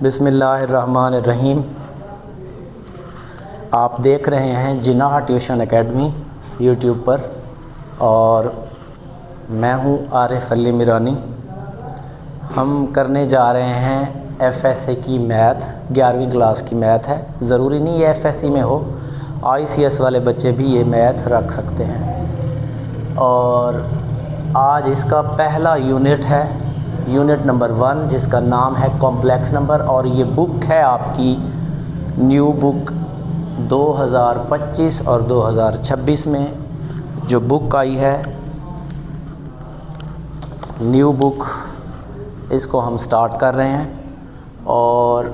बिस्मिल्लाहिर्रहमानिर्रहीम। आप देख रहे हैं जिन्नाह ट्यूशन एकेडमी यूट्यूब पर और मैं हूं आरिफ अली मीरानी। हम करने जा रहे हैं एफएसए की मैथ, 11वीं क्लास की मैथ है। ज़रूरी नहीं है एफएससी में हो, आईसीएस वाले बच्चे भी ये मैथ रख सकते हैं। और आज इसका पहला यूनिट है, यूनिट नंबर 1, जिसका नाम है कॉम्प्लेक्स नंबर। और ये बुक है आपकी न्यू बुक 2025 और 2026 में जो बुक आई है, न्यू बुक, इसको हम स्टार्ट कर रहे हैं। और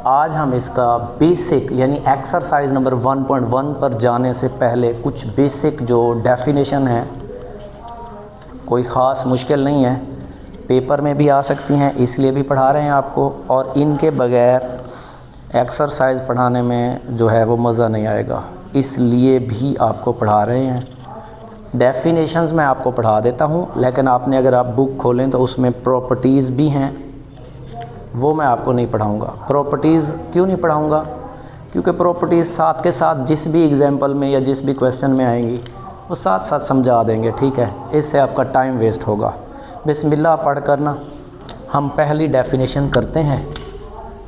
आज हम इसका बेसिक यानी एक्सरसाइज नंबर 1.1 पर जाने से पहले कुछ बेसिक जो डेफिनेशन है, कोई ख़ास मुश्किल नहीं है, पेपर में भी आ सकती हैं, इसलिए भी पढ़ा रहे हैं आपको। और इनके बगैर एक्सरसाइज पढ़ाने में जो है वो मज़ा नहीं आएगा, इसलिए भी आपको पढ़ा रहे हैं। डेफिनेशंस मैं आपको पढ़ा देता हूँ, लेकिन आपने अगर आप बुक खोलें तो उसमें प्रॉपर्टीज़ भी हैं, वो मैं आपको नहीं पढ़ाऊँगा। प्रॉपर्टीज़ क्यों नहीं पढ़ाऊँगा? क्योंकि प्रॉपर्टीज़ साथ के साथ जिस भी एग्ज़ाम्पल में या जिस भी क्वेश्चन में आएंगी वो साथ साथ समझा देंगे, ठीक है? इससे आपका टाइम वेस्ट होगा। बिस्मिल्लाह पढ़ करना हम पहली डेफिनेशन करते हैं।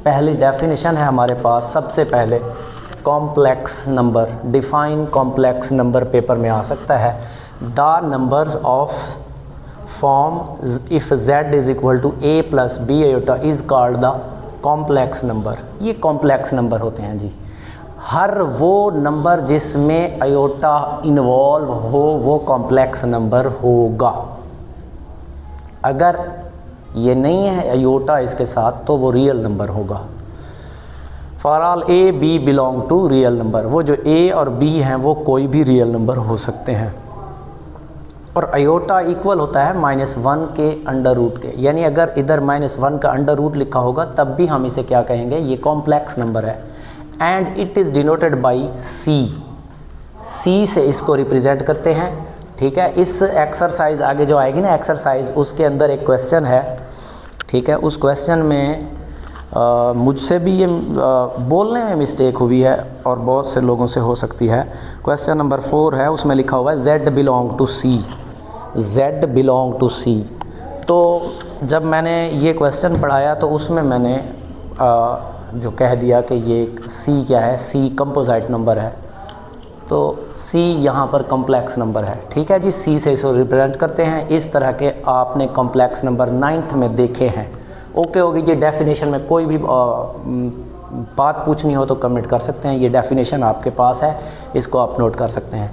पहली डेफिनेशन है हमारे पास, सबसे पहले complex number. Define complex number paper में आ सकता है। The numbers of form if z is equal to a plus b iota is called the complex number. ये कॉम्प्लेक्स नंबर होते हैं जी। हर वो नंबर जिसमें आयोटा इन्वॉल्व हो वो कॉम्प्लेक्स नंबर होगा। अगर ये नहीं है आयोटा इसके साथ तो वो रियल नंबर होगा। For all a b belong to real number, वो जो ए और बी हैं वो कोई भी रियल नंबर हो सकते हैं। और आयोटा इक्वल होता है -1 के अंडर रूट के, यानी अगर इधर -1 का अंडर रूट लिखा होगा तब भी हम इसे क्या कहेंगे, ये कॉम्प्लेक्स नंबर है। And it is denoted by C. C से इसको रिप्रेजेंट करते हैं, ठीक है? इस एक्सरसाइज आगे जो आएगी ना एक्सरसाइज, उसके अंदर एक क्वेश्चन है, ठीक है? उस क्वेश्चन में मुझसे भी ये बोलने में मिस्टेक हुई है और बहुत से लोगों से हो सकती है। क्वेश्चन नंबर 4 है, उसमें लिखा हुआ है z belong to C, z belong to C. तो जब मैंने ये क्वेश्चन पढ़ाया तो उसमें मैंने जो कह दिया कि ये सी क्या है, सी कंपोजिट नंबर है, तो सी यहाँ पर कॉम्प्लेक्स नंबर है, ठीक है जी? सी से इसको रिप्रेजेंट करते हैं। इस तरह के आपने कॉम्प्लेक्स नंबर 9th में देखे हैं। ओके होगी जी। डेफिनेशन में कोई भी बात पूछनी हो तो कमेंट कर सकते हैं, ये डेफिनेशन आपके पास है, इसको आप नोट कर सकते हैं।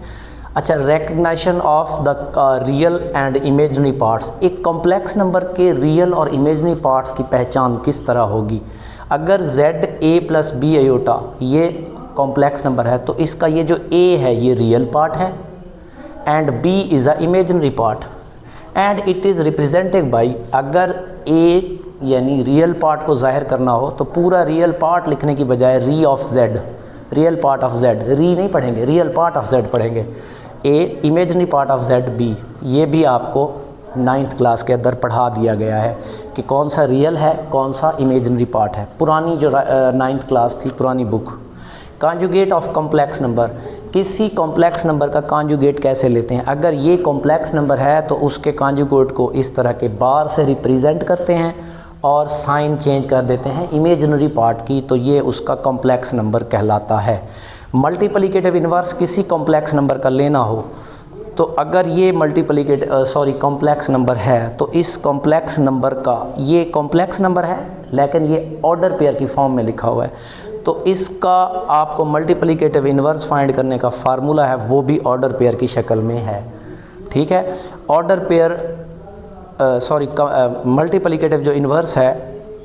अच्छा, recognition of the real and imaginary parts. एक कॉम्प्लेक्स नंबर के रियल और इमेजनरी पार्ट्स की पहचान किस तरह होगी? अगर z a plus b iota ये कॉम्प्लेक्स नंबर है तो इसका ये जो a है ये रियल पार्ट है and b is a imaginary part and it is represented by, अगर a यानी रियल पार्ट को जाहिर करना हो तो पूरा रियल पार्ट लिखने की बजाय री of z, real part of z, री नहीं पढ़ेंगे, रियल पार्ट ऑफ z पढ़ेंगे। a imaginary part of z, b, ये भी आपको 9th क्लास के अंदर पढ़ा दिया गया है कि कौन सा रियल है कौन सा इमेजनरी पार्ट है। पुरानी जो 9th क्लास थी, पुरानी book. Conjugate of complex number, किसी कॉम्प्लेक्स नंबर का कॉन्जुगेट कैसे लेते हैं? अगर ये कॉम्प्लेक्स नंबर है तो उसके कॉन्जुगेट को इस तरह के बार से रिप्रेजेंट करते हैं और साइन चेंज कर देते हैं इमेजनरी पार्ट की, तो ये उसका कॉम्प्लेक्स नंबर कहलाता है। मल्टीप्लिकेटिव इन्वर्स किसी कॉम्प्लेक्स नंबर का लेना हो तो अगर ये कॉम्प्लेक्स नंबर है तो इस कॉम्प्लेक्स नंबर का, ये कॉम्प्लेक्स नंबर है लेकिन ये ऑर्डर पेयर की फॉर्म में लिखा हुआ है, तो इसका आपको मल्टीप्लिकेटिव इन्वर्स फाइंड करने का फार्मूला है, वो भी ऑर्डर पेयर की शक्ल में है, ठीक है? ऑर्डर पेयर मल्टीप्लिकेटिव जो इन्वर्स है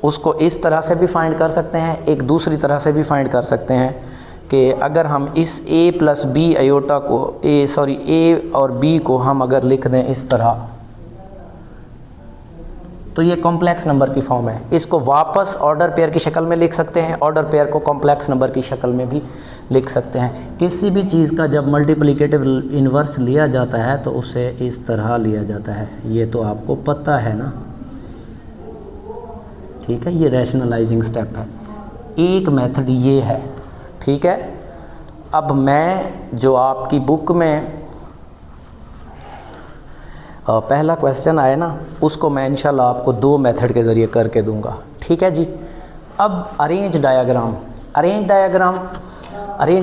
उसको इस तरह से भी फाइंड कर सकते हैं, एक दूसरी तरह से भी फाइंड कर सकते हैं कि अगर हम इस a प्लस b आयोटा को a और b को हम अगर लिख दें इस तरह तो ये कॉम्प्लेक्स नंबर की फॉर्म है। इसको वापस ऑर्डर पेयर की शक्ल में लिख सकते हैं, ऑर्डर पेयर को कॉम्प्लेक्स नंबर की शक्ल में भी लिख सकते हैं। किसी भी चीज़ का जब मल्टीप्लिकेटिव इन्वर्स लिया जाता है तो उसे इस तरह लिया जाता है, ये तो आपको पता है ना। ठीक है, ये रैशनलाइजिंग स्टेप है। एक मेथड ये है, ठीक है। अब मैं जो आपकी बुक में पहला क्वेश्चन आया ना, उसको मैं इंशाल्लाह आपको 2 मेथड के ज़रिए करके दूंगा, ठीक है जी। अब अरेंज डायग्राम, अरेंज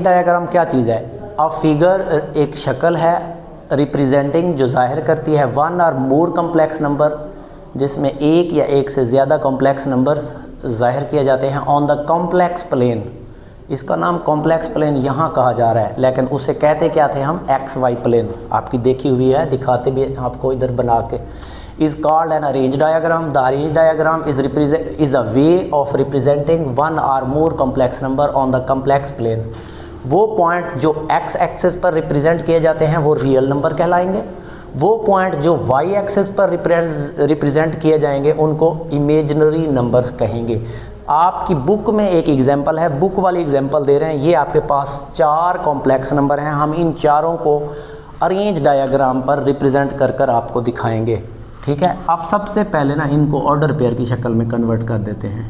डायग्राम क्या चीज़ है? अब फिगर एक शक्ल है रिप्रेजेंटिंग, जो जाहिर करती है 1 और मोर कम्प्लेक्स नंबर, जिसमें एक या एक से ज़्यादा कॉम्प्लेक्स नंबर्स जाहिर किए जाते हैं ऑन द कॉम्प्लेक्स प्लेन। इसका नाम कॉम्प्लेक्स प्लेन यहाँ कहा जा रहा है, लेकिन उसे कहते क्या थे हम? X y plane. आपकी देखी हुई है, दिखाते भी आपको इधर बना के। Is called an Argand diagram. The Argand diagram is a way of representing 1 और more complex number on the complex plane. वो पॉइंट जो एक्स एक्सिस पर रिप्रेजेंट किए जाते हैं वो रियल नंबर कहलाएंगे। वो पॉइंट जो वाई एक्सिस पर रिप्रेजेंट किए जाएंगे उनको इमेजिनरी नंबर्स कहेंगे। आपकी बुक में एक एग्जांपल है, बुक वाली एग्जांपल दे रहे हैं। ये आपके पास 4 कॉम्प्लेक्स नंबर हैं, हम इन चारों को अरेंज डायग्राम पर रिप्रेजेंट कर कर आपको दिखाएंगे, ठीक है। आप सबसे पहले ना इनको ऑर्डर पेयर की शक्ल में कन्वर्ट कर देते हैं।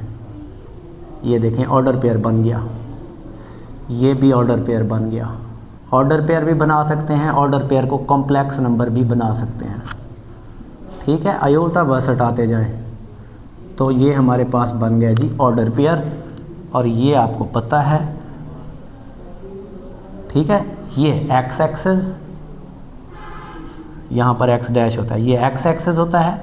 ये देखें, ऑर्डर पेयर बन गया, ये भी ऑर्डर पेयर बन गया। ऑर्डर पेयर भी बना सकते हैं, ऑर्डर पेयर को कॉम्प्लेक्स नंबर भी बना सकते हैं, ठीक है। आयोटा बस हटाते जाएं तो ये हमारे पास बन गया जी ऑर्डर पेयर। और ये आपको पता है, ठीक है। ये एक्स एक्सिस, यहाँ पर एक्स डैश होता है, ये एक्स एक्सिस होता है,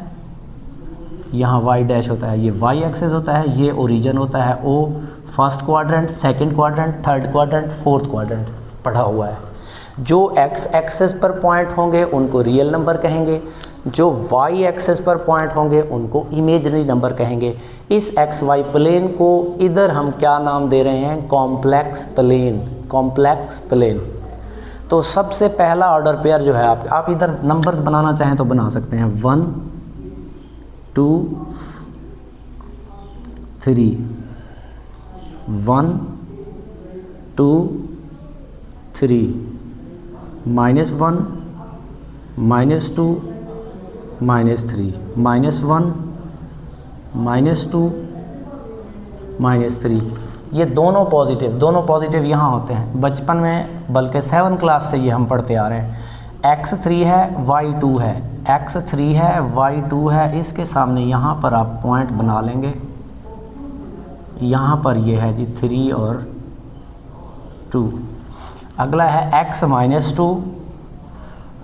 यहाँ वाई डैश होता है, ये वाई एक्सिस होता है, ये ओरिजिन होता है O, first quadrant, second quadrant, third quadrant, fourth quadrant पढ़ा हुआ है। जो एक्स एक्सिस पर पॉइंट होंगे उनको रियल नंबर कहेंगे, जो वाई एक्सिस पर पॉइंट होंगे उनको इमेजिनरी नंबर कहेंगे। इस एक्स वाई प्लेन को इधर हम क्या नाम दे रहे हैं? Complex plane, complex plane. तो सबसे पहला ऑर्डर पेयर जो है, आप इधर नंबर्स बनाना चाहें तो बना सकते हैं, 1 2 3, 1 2 3, -1 -2 -3, -1 -2 -3। ये दोनों पॉजिटिव यहाँ होते हैं। बचपन में बल्कि 7 क्लास से ये हम पढ़ते आ रहे हैं। x3 है, y2 है, x3 है, y2 है। इसके सामने यहाँ पर आप पॉइंट बना लेंगे। यहाँ पर ये है जी 3 और 2। अगला है x -2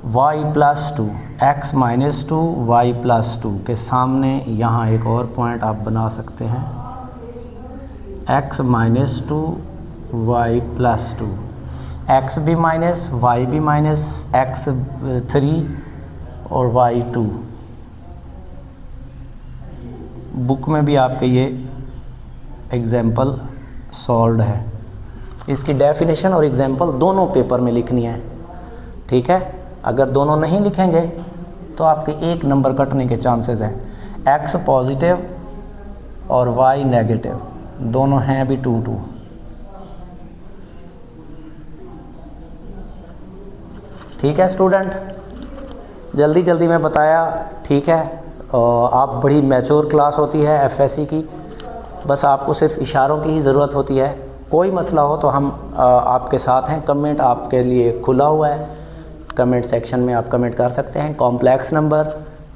y + 2, x -2 y + 2 के सामने यहाँ एक और पॉइंट आप बना सकते हैं, x -2 y + 2, x भी माइनस, y भी माइनस, x3 और y2। बुक में भी आपके ये एग्जाम्पल सॉल्व है। इसकी डेफिनेशन और एग्जाम्पल दोनों पेपर में लिखनी है, ठीक है। अगर दोनों नहीं लिखेंगे तो आपके एक नंबर कटने के चांसेस हैं। x पॉजिटिव और y नेगेटिव, दोनों हैं अभी 2 2। ठीक है स्टूडेंट, जल्दी मैं बताया, ठीक है। आप बड़ी मैच्योर क्लास होती है एफएससी की, बस आपको सिर्फ इशारों की ही ज़रूरत होती है। कोई मसला हो तो हम आपके साथ हैं। कमेंट आपके लिए खुला हुआ है, कमेंट सेक्शन में आप कमेंट कर सकते हैं। कॉम्प्लेक्स नंबर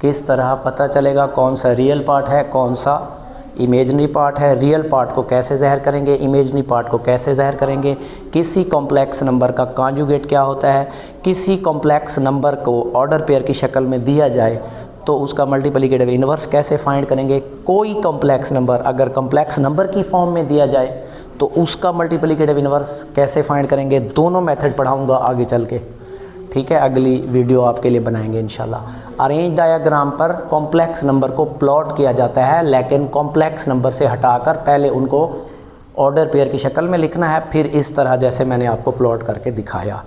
किस तरह पता चलेगा कौन सा रियल पार्ट है, कौन सा इमेजनरी पार्ट है, रियल पार्ट को कैसे ज़ाहिर करेंगे, इमेजनरी पार्ट को कैसे ज़ाहिर करेंगे, किसी कॉम्प्लेक्स नंबर का कॉन्जुगेट क्या होता है, किसी कॉम्प्लेक्स नंबर को ऑर्डर पेयर की शक्ल में दिया जाए तो उसका मल्टीप्लिकेटिव इन्वर्स कैसे फाइंड करेंगे, कोई कॉम्प्लेक्स नंबर अगर कॉम्प्लेक्स नंबर की फॉर्म में दिया जाए तो उसका मल्टीप्लिकेटिव इन्वर्स कैसे फाइंड करेंगे। दोनों मेथड पढ़ाऊँगा आगे चल के, ठीक है। अगली वीडियो आपके लिए बनाएंगे इंशाल्लाह। अरेंज डायग्राम पर कॉम्प्लेक्स नंबर को प्लॉट किया जाता है, लेकिन कॉम्प्लेक्स नंबर से हटाकर पहले उनको ऑर्डर पेयर की शक्ल में लिखना है, फिर इस तरह जैसे मैंने आपको प्लॉट करके दिखाया।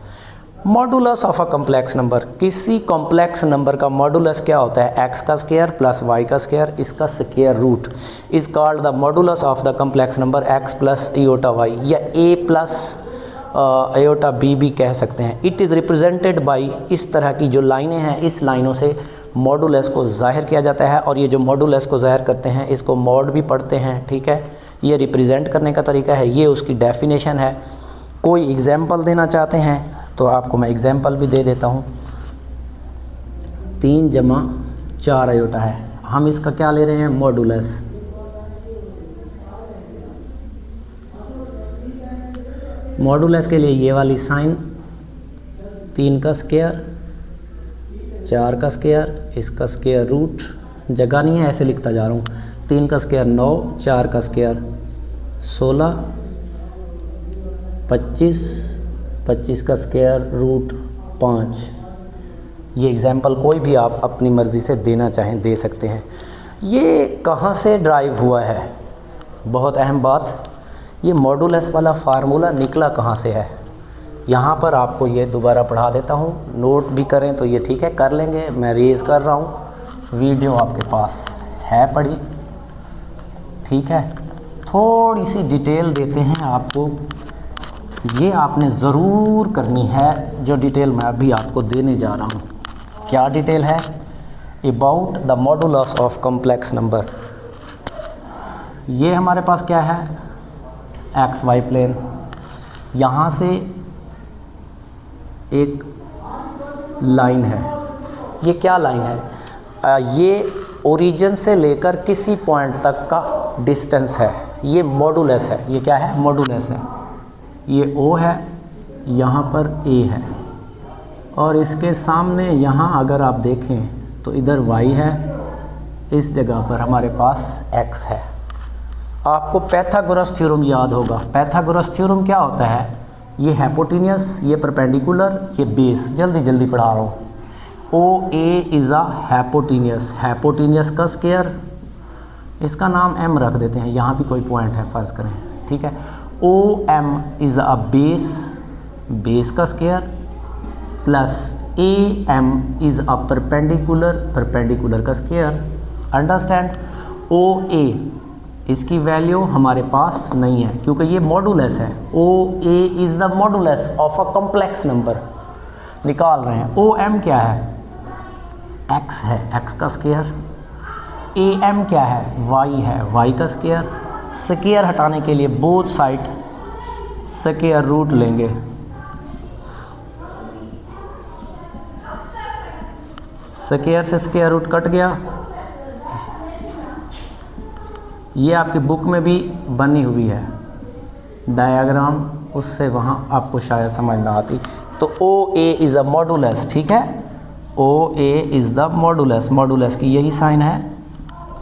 Modulus of a complex number, किसी कॉम्प्लेक्स नंबर का मॉडुलस क्या होता है? एक्स का स्क्वायर प्लस वाई का स्क्वायर, इसका square root is called the modulus of the complex number x plus iota y, या ए प्लस आयोटा बी भी कह सकते हैं। इट इज़ रिप्रेजेंटेड बाई, इस तरह की जो लाइनें हैं इस लाइनों से मॉडुलस को ज़ाहिर किया जाता है। और ये जो मॉडुलस को ज़ाहिर करते हैं इसको मॉड भी पढ़ते हैं, ठीक है। ये रिप्रेजेंट करने का तरीका है, ये उसकी डेफिनेशन है। कोई एग्जाम्पल देना चाहते हैं तो आपको मैं एग्जाम्पल भी दे देता हूँ। 3 जमा 4 आयोटा है, हम इसका क्या ले रहे हैं, मॉडुलस। मॉडुलस के लिए ये वाली साइन 3 का स्क्वायर 4 का स्क्वायर, इसका स्क्वायर रूट, जगह नहीं है ऐसे लिखता जा रहा हूँ। 3 का स्क्वायर 9, 4 का स्क्वायर 16, 25, 25 का स्क्वायर रूट 5। ये एग्जाम्पल कोई भी आप अपनी मर्ज़ी से देना चाहें दे सकते हैं। ये कहाँ से ड्राइव हुआ है, बहुत अहम बात, ये मॉडुलस वाला फार्मूला निकला कहाँ से है। यहाँ पर आपको ये दोबारा पढ़ा देता हूँ, नोट भी करें तो ये ठीक है, कर लेंगे। मैं रेज़ कर रहा हूँ, वीडियो आपके पास है पड़ी, ठीक है। थोड़ी सी डिटेल देते हैं आपको, ये आपने ज़रूर करनी है जो डिटेल मैं अभी आपको देने जा रहा हूँ। क्या डिटेल है, about the modulus of complex number. ये हमारे पास क्या है, एक्स वाई प्लेन, यहाँ से एक लाइन है, ये क्या लाइन है, ये ओरिजिन से लेकर किसी पॉइंट तक का डिस्टेंस है, ये मॉडुलस है। ये क्या है, मॉडुलस है। ये ओ है, यहाँ पर ए है, और इसके सामने यहाँ अगर आप देखें तो इधर वाई है, इस जगह पर हमारे पास एक्स है। आपको पाइथागोरस थ्योरम याद होगा। पाइथागोरस थ्योरम क्या होता है, ये हाइपोटेन्यूस, ये परपेंडिकुलर, ये बेस। जल्दी जल्दी पढ़ा रहा हूँ। O A is a hypotenuse, hypotenuse का स्क्वायर, इसका नाम एम रख देते हैं, यहाँ भी कोई पॉइंट है फ़र्ज़ करें, ठीक है। O M is a base, base का square, plus A M is a perpendicular, perpendicular का स्क्वायर। अंडरस्टैंड। ओ ए इसकी वैल्यू हमारे पास नहीं है क्योंकि ये मॉडुलस है। O A is the modulus of a complex number, निकाल रहे हैं। ओ एम क्या है, एक्स है, एक्स का स्क्वायर। ए एम क्या है, वाई है, वाई का स्क्वायर। स्क्वायर हटाने के लिए बोथ साइड स्क्वायर रूट लेंगे, स्क्वायर से स्क्वायर रूट कट गया। ये आपकी बुक में भी बनी हुई है डायग्राम, उससे वहाँ आपको शायद समझ ना आती। तो ओ ए इज़ अ मॉडुलस, ठीक है। O A is the modulus, modulus की यही साइन है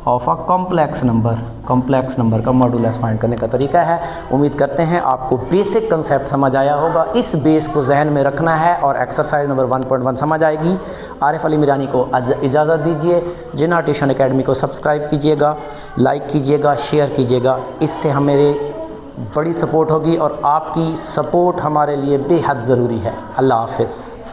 of a complex number. Complex number का मॉडुलस फाइंड करने का तरीका है। उम्मीद करते हैं आपको बेसिक कंसेप्ट समझ आया होगा। इस बेस को जहन में रखना है और एक्सरसाइज नंबर 1.1 समझ आएगी। आरिफ अली मीरानी को इजाज़त दीजिए। जिन्ना ट्यूशन एकेडमी को सब्सक्राइब कीजिएगा, लाइक कीजिएगा, शेयर कीजिएगा, इससे हमें बड़ी सपोर्ट होगी और आपकी सपोर्ट हमारे लिए बेहद ज़रूरी है। अल्लाह हाफ़िज़।